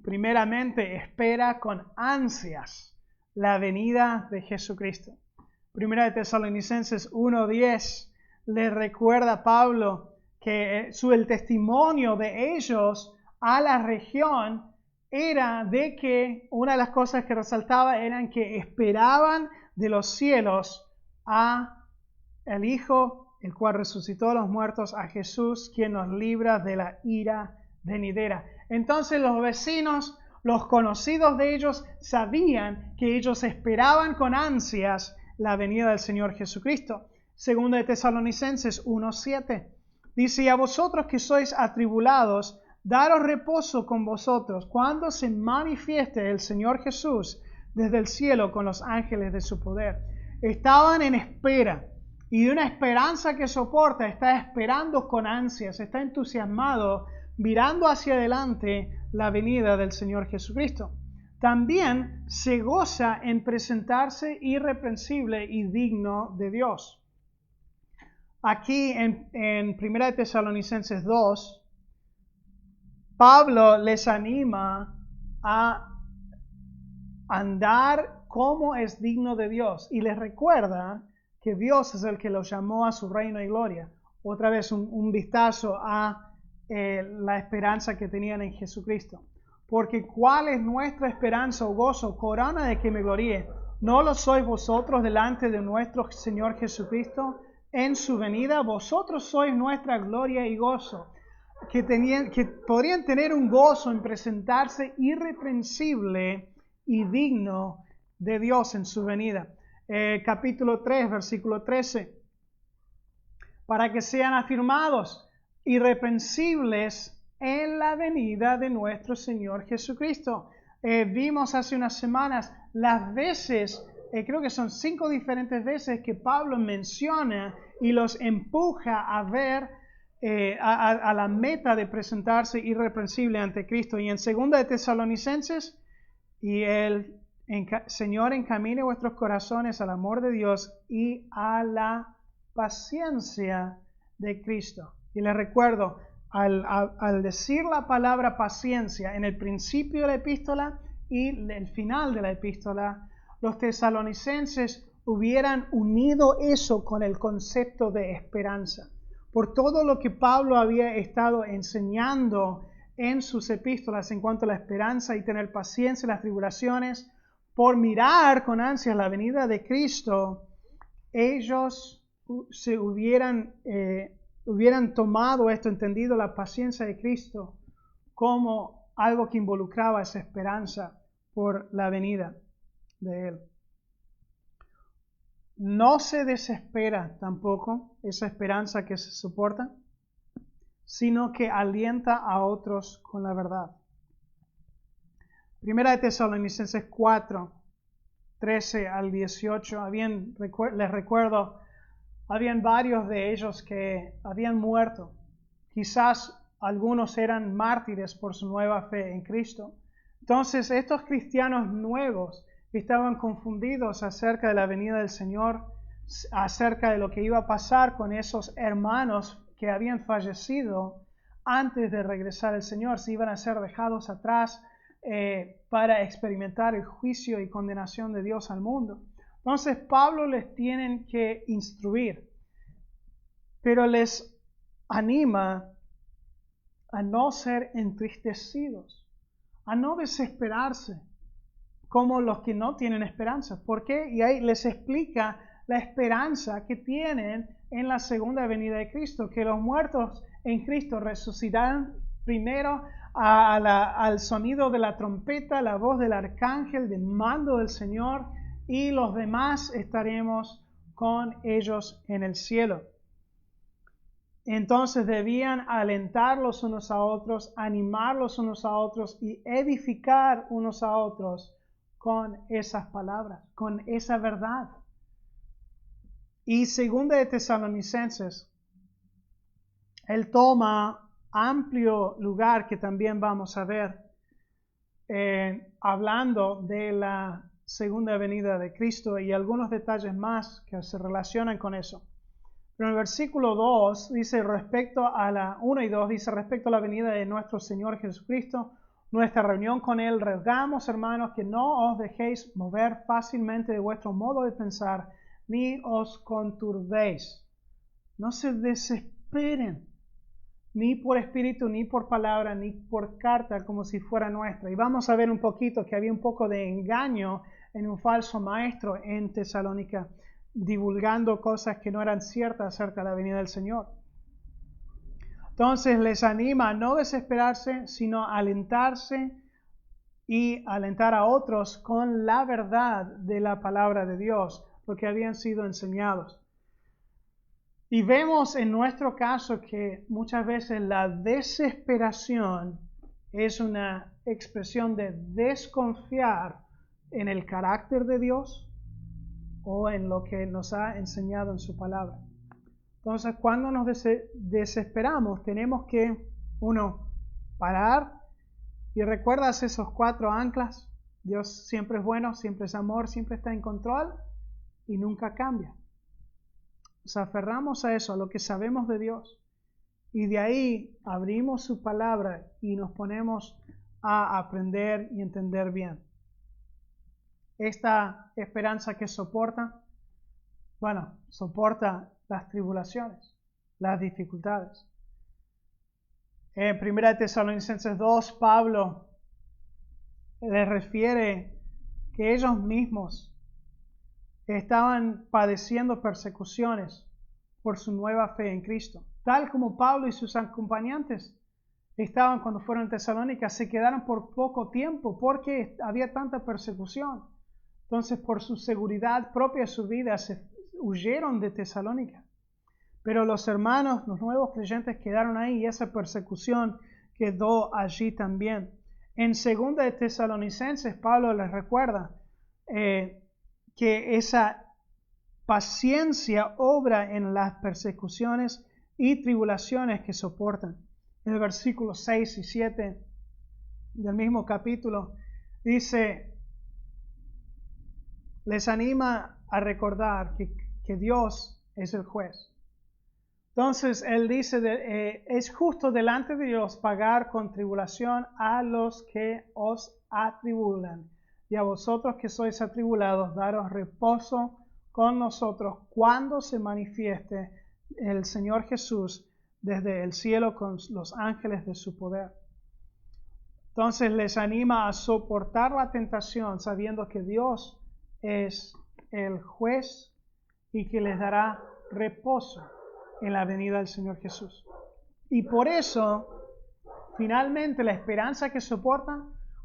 Primeramente, espera con ansias la venida de Jesucristo. 1 Tesalonicenses 1:10 le recuerda a Pablo que el testimonio de ellos a la región era de que una de las cosas que resaltaba eran que esperaban de los cielos a el Hijo, el cual resucitó a los muertos, a Jesús, quien nos libra de la ira venidera. Entonces los vecinos, los conocidos de ellos, sabían que ellos esperaban con ansias la venida del Señor Jesucristo. Segunda de Tesalonicenses 1:7 dice: y a vosotros que sois atribulados, daros reposo con vosotros cuando se manifieste el Señor Jesús desde el cielo con los ángeles de su poder. Estaban en espera, y de una esperanza que soporta, está esperando con ansias, está entusiasmado, mirando hacia adelante la venida del Señor Jesucristo. También se goza en presentarse irreprensible y digno de Dios. Aquí en 1 Tesalonicenses 2, Pablo les anima a andar como es digno de Dios y les recuerda que Dios es el que los llamó a su reino y gloria. Otra vez un vistazo a la esperanza que tenían en Jesucristo. Porque ¿cuál es nuestra esperanza o gozo, corona de que me gloríe? ¿No lo sois vosotros delante de nuestro Señor Jesucristo en su venida? Vosotros sois nuestra gloria y gozo. Que podrían tener un gozo en presentarse irreprensible y digno de Dios en su venida. Capítulo 3, versículo 13. Para que sean afirmados irreprensibles en la venida de nuestro Señor Jesucristo. Vimos hace unas semanas las veces, creo que son 5 diferentes veces que Pablo menciona y los empuja a ver a la meta de presentarse irreprensible ante Cristo. Y en 2 de Tesalonicenses, y el Señor encamine vuestros corazones al amor de Dios y a la paciencia de Cristo. Y les recuerdo, al decir la palabra paciencia en el principio de la epístola y el final de la epístola, los tesalonicenses hubieran unido eso con el concepto de esperanza. Por todo lo que Pablo había estado enseñando en sus epístolas en cuanto a la esperanza y tener paciencia en las tribulaciones, por mirar con ansias la venida de Cristo, ellos se hubieran tomado esto, entendido la paciencia de Cristo como algo que involucraba esa esperanza por la venida de Él. No se desespera tampoco esa esperanza que se soporta, sino que alienta a otros con la verdad. Primera de Tesalonicenses 4, 13 al 18, les recuerdo, habían varios de ellos que habían muerto. Quizás algunos eran mártires por su nueva fe en Cristo. Entonces, estos cristianos nuevos estaban confundidos acerca de la venida del Señor, acerca de lo que iba a pasar con esos hermanos que habían fallecido antes de regresar al Señor, si iban a ser dejados atrás para experimentar el juicio y condenación de Dios al mundo. Entonces Pablo les tiene que instruir, pero les anima a no ser entristecidos, a no desesperarse como los que no tienen esperanza. ¿Por qué? Y ahí les explica la esperanza que tienen en la segunda venida de Cristo, que los muertos en Cristo resucitarán primero al sonido de la trompeta, la voz del arcángel, del mando del Señor, y los demás estaremos con ellos en el cielo. Entonces debían alentar los unos a otros, animar los unos a otros y edificar unos a otros con esas palabras, con esa verdad. Y segunda de Tesalonicenses, él toma amplio lugar que también vamos a ver hablando de la segunda venida de Cristo y algunos detalles más que se relacionan con eso. Pero en el versículo 2 dice respecto a la 1 y 2 dice respecto a la venida de nuestro Señor Jesucristo, nuestra reunión con Él, rogamos, hermanos, que no os dejéis mover fácilmente de vuestro modo de pensar, ni os conturbéis. No se desesperen, ni por espíritu, ni por palabra, ni por carta, como si fuera nuestra. Y vamos a ver un poquito que había un poco de engaño en un falso maestro en Tesalónica. divulgando cosas que no eran ciertas acerca de la venida del Señor. Entonces les anima a no desesperarse, sino a alentarse y alentar a otros con la verdad de la palabra de Dios, porque habían sido enseñados. Y vemos en nuestro caso que muchas veces la desesperación es una expresión de desconfiar en el carácter de Dios o en lo que nos ha enseñado en su palabra. Entonces, cuando nos desesperamos, tenemos que, uno, parar y recuerdas esos 4 anclas. Dios siempre es bueno, siempre es amor, siempre está en control y nunca cambia. Nos aferramos a eso, a lo que sabemos de Dios. Y de ahí abrimos su palabra y nos ponemos a aprender y entender bien. Esta esperanza que soporta las tribulaciones, las dificultades. En 1 Tesalonicenses 2, Pablo les refiere que ellos mismos estaban padeciendo persecuciones por su nueva fe en Cristo. Tal como Pablo y sus acompañantes estaban cuando fueron a Tesalónica, se quedaron por poco tiempo porque había tanta persecución. Entonces, por su seguridad propia de su vida, se huyeron de Tesalónica. Pero los hermanos, los nuevos creyentes, quedaron ahí y esa persecución quedó allí también. En 2 de Tesalonicenses, Pablo les recuerda que esa paciencia obra en las persecuciones y tribulaciones que soportan. En el versículo 6 y 7 del mismo capítulo dice, les anima a recordar que Dios es el juez. Entonces él dice, es justo delante de Dios pagar con tribulación a los que os atribulan, y a vosotros que sois atribulados, daros reposo con nosotros cuando se manifieste el Señor Jesús desde el cielo con los ángeles de su poder. Entonces les anima a soportar la tentación sabiendo que Dios es el juez y que les dará reposo en la venida del Señor Jesús. Y por eso, finalmente, la esperanza que soporta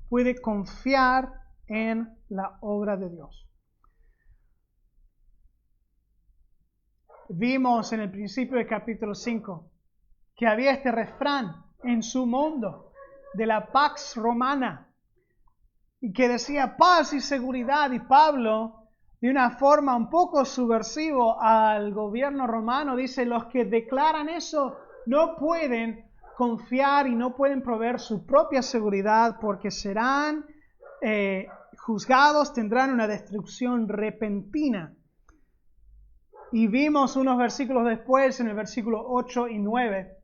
puede confiar en la obra de Dios. Vimos en el principio del capítulo 5 que había este refrán en su mundo de la Pax Romana y que decía paz y seguridad, y Pablo, de una forma un poco subversivo al gobierno romano, dice, los que declaran eso no pueden confiar y no pueden proveer su propia seguridad porque serán juzgados, tendrán una destrucción repentina. Y vimos unos versículos después, en el versículo 8 y 9,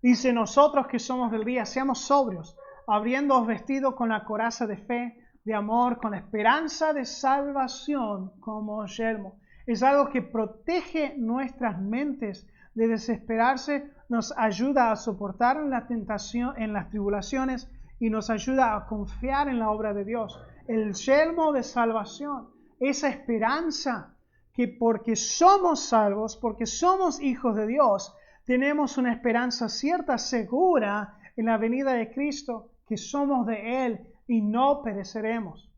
dice, nosotros que somos del día, seamos sobrios, habiéndoos vestido con la coraza de fe, de amor, con la esperanza de salvación como yelmo. Es algo que protege nuestras mentes de desesperarse, nos ayuda a soportar en la tentación, en las tribulaciones, y nos ayuda a confiar en la obra de Dios. El yelmo de salvación, esa esperanza que porque somos salvos, porque somos hijos de Dios, tenemos una esperanza cierta, segura en la venida de Cristo, que somos de Él y no pereceremos.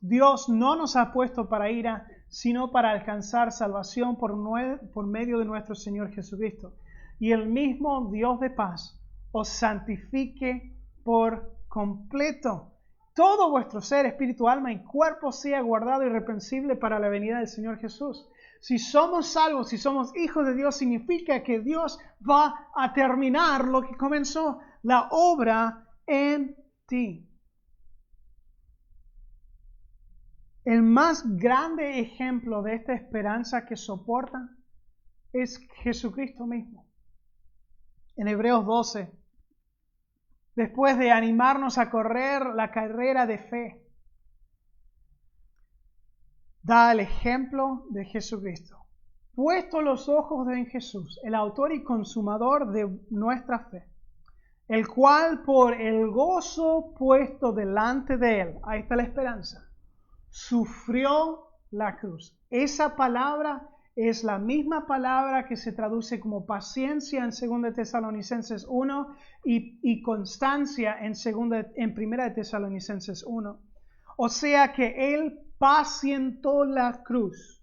Dios no nos ha puesto para ira, sino para alcanzar salvación por medio de nuestro Señor Jesucristo. Y el mismo Dios de paz os santifique por completo. Todo vuestro ser, espíritu, alma y cuerpo sea guardado irreprensible para la venida del Señor Jesús. Si somos salvos, si somos hijos de Dios, significa que Dios va a terminar lo que comenzó, la obra en ti. El más grande ejemplo de esta esperanza que soporta es Jesucristo mismo. En Hebreos 12, después de animarnos a correr la carrera de fe, da el ejemplo de Jesucristo. Puesto los ojos en Jesús, el autor y consumador de nuestra fe, el cual por el gozo puesto delante de él, ahí está la esperanza, sufrió la cruz. Esa palabra es la misma palabra que se traduce como paciencia en 2 Tesalonicenses 1 y constancia en 1 Tesalonicenses 1. O sea que Él pacientó la cruz.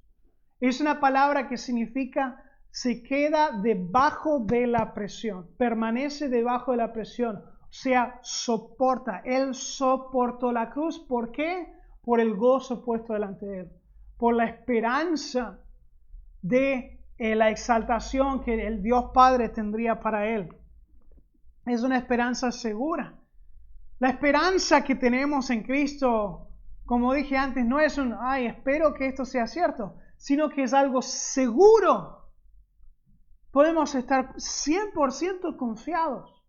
Es una palabra que significa se queda debajo de la presión, permanece debajo de la presión, o sea, soporta. Él soportó la cruz. ¿Por qué? Por el gozo puesto delante de Él, por la esperanza de la exaltación que el Dios Padre tendría para Él. Es una esperanza segura. La esperanza que tenemos en Cristo, como dije antes, no es un, ay, espero que esto sea cierto, sino que es algo seguro. Podemos estar 100% confiados,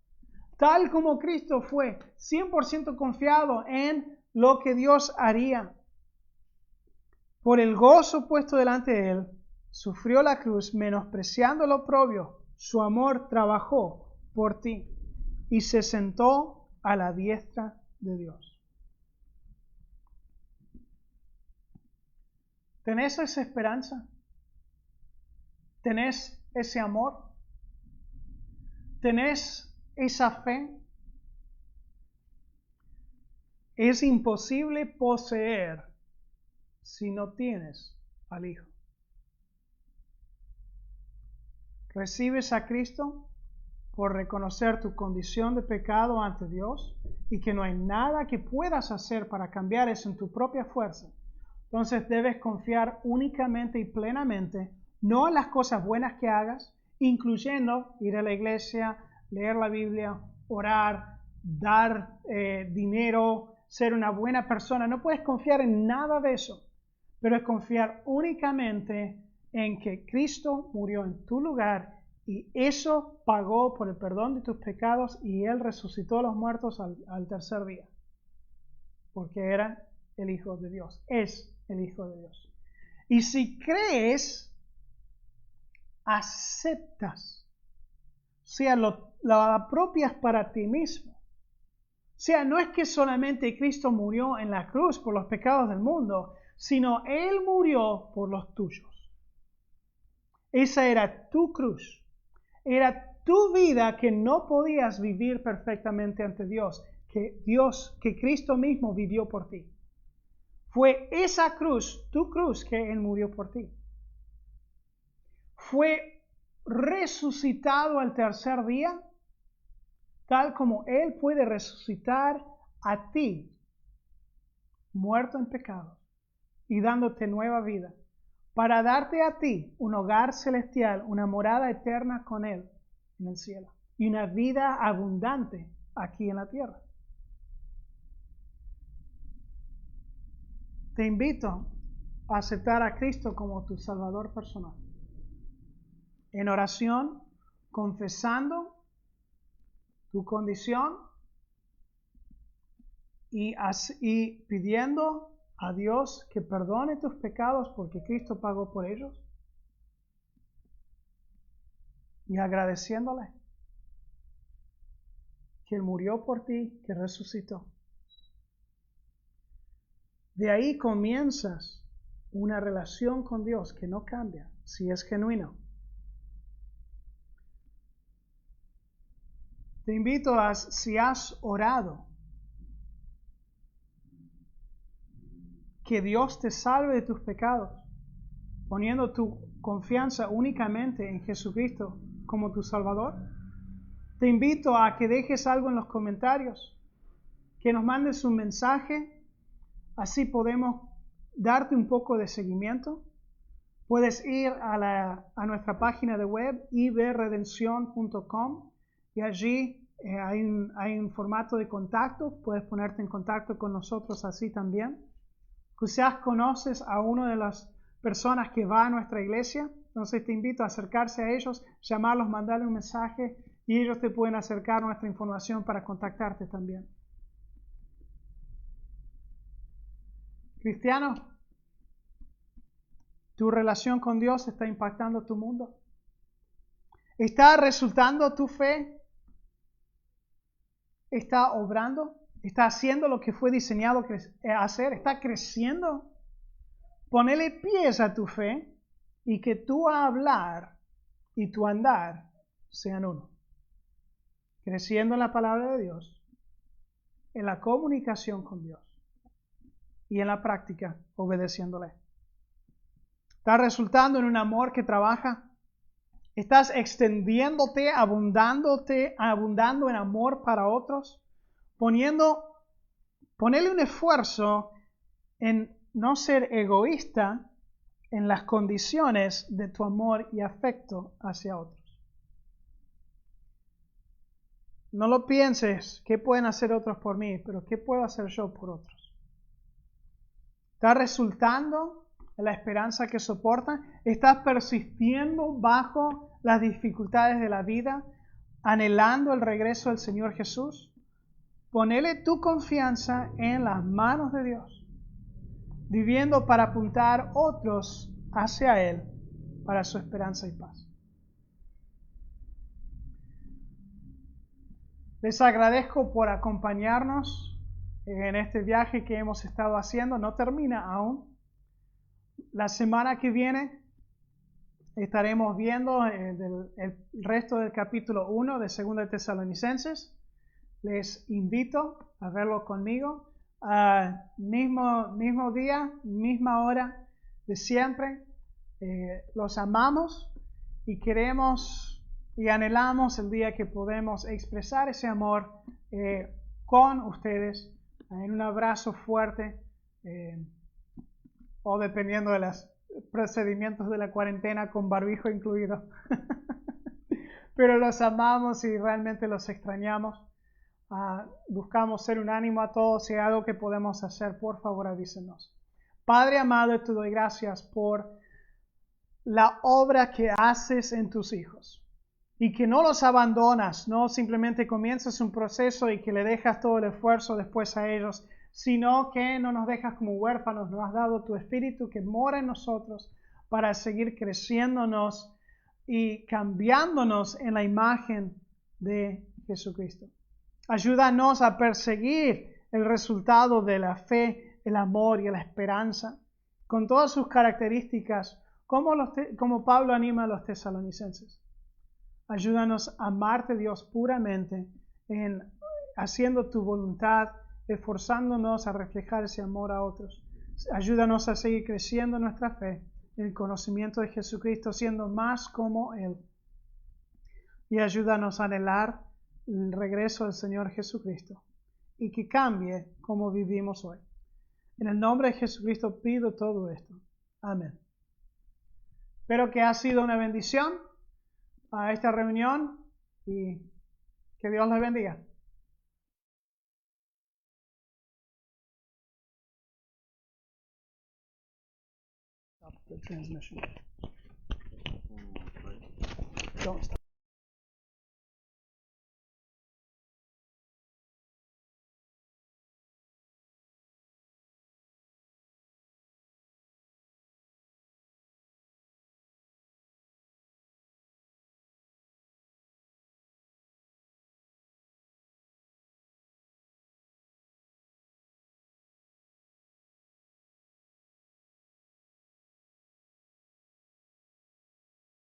tal como Cristo fue, 100% confiado en lo que Dios haría. Por el gozo puesto delante de Él, sufrió la cruz, menospreciando lo oprobio. Su amor trabajó por ti y se sentó a la diestra de Dios. ¿Tenés esa esperanza? ¿Tenés ese amor? ¿Tenés esa fe? Es imposible poseer si no tienes al Hijo. Recibes a Cristo por reconocer tu condición de pecado ante Dios y que no hay nada que puedas hacer para cambiar eso en tu propia fuerza. Entonces debes confiar únicamente y plenamente, no en las cosas buenas que hagas, incluyendo ir a la iglesia, leer la Biblia, orar, dar dinero, ser una buena persona. No puedes confiar en nada de eso, pero es confiar únicamente en que Cristo murió en tu lugar y eso pagó por el perdón de tus pecados y Él resucitó a los muertos al tercer día, porque era el Hijo de Dios, es el Hijo de Dios. Y si crees, aceptas, o sea, lo apropias para ti mismo. O sea, no es que solamente Cristo murió en la cruz por los pecados del mundo, sino Él murió por los tuyos. Esa era tu cruz. Era tu vida que no podías vivir perfectamente ante Dios, que Cristo mismo vivió por ti. Fue esa cruz, tu cruz, que Él murió por ti. Fue resucitado al tercer día, tal como Él puede resucitar a ti, muerto en pecado, y dándote nueva vida, para darte a ti un hogar celestial, una morada eterna con Él en el cielo, y una vida abundante aquí en la tierra. Te invito a aceptar a Cristo como tu Salvador personal. En oración, confesando tu condición y pidiendo a Dios que perdone tus pecados porque Cristo pagó por ellos. Y agradeciéndole que Él murió por ti, que resucitó. De ahí comienzas una relación con Dios que no cambia si es genuino. Te invito a, si has orado, que Dios te salve de tus pecados, poniendo tu confianza únicamente en Jesucristo como tu Salvador. Te invito a que dejes algo en los comentarios, que nos mandes un mensaje, así podemos darte un poco de seguimiento. Puedes ir a nuestra página de web, ibrredención.com, y allí hay un formato de contacto. Puedes ponerte en contacto con nosotros así también. Quizás conoces a una de las personas que va a nuestra iglesia, entonces te invito a acercarse a ellos, llamarlos, mandarle un mensaje y ellos te pueden acercar nuestra información para contactarte también. Cristiano, ¿tu relación con Dios está impactando tu mundo? ¿Está resultando tu fe? ¿Está obrando? ¿Está haciendo lo que fue diseñado a hacer? ¿Está creciendo? Ponele pies a tu fe y que tu hablar y tu andar sean uno. Creciendo en la palabra de Dios, en la comunicación con Dios y en la práctica obedeciéndole. ¿Estás resultando en un amor que trabaja? ¿Estás extendiéndote, abundando en amor para otros? Ponele un esfuerzo en no ser egoísta en las condiciones de tu amor y afecto hacia otros. No lo pienses, ¿qué pueden hacer otros por mí? Pero ¿qué puedo hacer yo por otros? ¿Estás resultando en la esperanza que soportan? ¿Estás persistiendo bajo las dificultades de la vida, anhelando el regreso del Señor Jesús? Ponele tu confianza en las manos de Dios, viviendo para apuntar otros hacia Él, para su esperanza y paz. Les agradezco por acompañarnos en este viaje que hemos estado haciendo. No termina aún. La semana que viene estaremos viendo el resto del capítulo 1 de 2 de Tesalonicenses. Les invito a verlo conmigo. Mismo día, misma hora de siempre. Los amamos y queremos y anhelamos el día que podemos expresar ese amor con ustedes en un abrazo fuerte o dependiendo de los procedimientos de la cuarentena con barbijo incluido. Pero los amamos y realmente los extrañamos. Buscamos ser un ánimo a todos. Si hay algo que podemos hacer, por favor avísenos. Padre amado, te doy gracias por la obra que haces en tus hijos y que no los abandonas, no simplemente comienzas un proceso y que le dejas todo el esfuerzo después a ellos, sino que no nos dejas como huérfanos, nos has dado tu Espíritu que mora en nosotros para seguir creciéndonos y cambiándonos en la imagen de Jesucristo. Ayúdanos a perseguir el resultado de la fe, el amor y la esperanza, con todas sus características, como Pablo anima a los tesalonicenses. Ayúdanos a amarte, Dios, puramente, haciendo tu voluntad, esforzándonos a reflejar ese amor a otros. Ayúdanos a seguir creciendo en nuestra fe, en el conocimiento de Jesucristo, siendo más como Él. Y ayúdanos a anhelar el regreso del Señor Jesucristo y que cambie como vivimos hoy. En el nombre de Jesucristo pido todo esto. Amén. Espero que ha sido una bendición a esta reunión y que Dios les bendiga. Stop the transmission. Don't stop.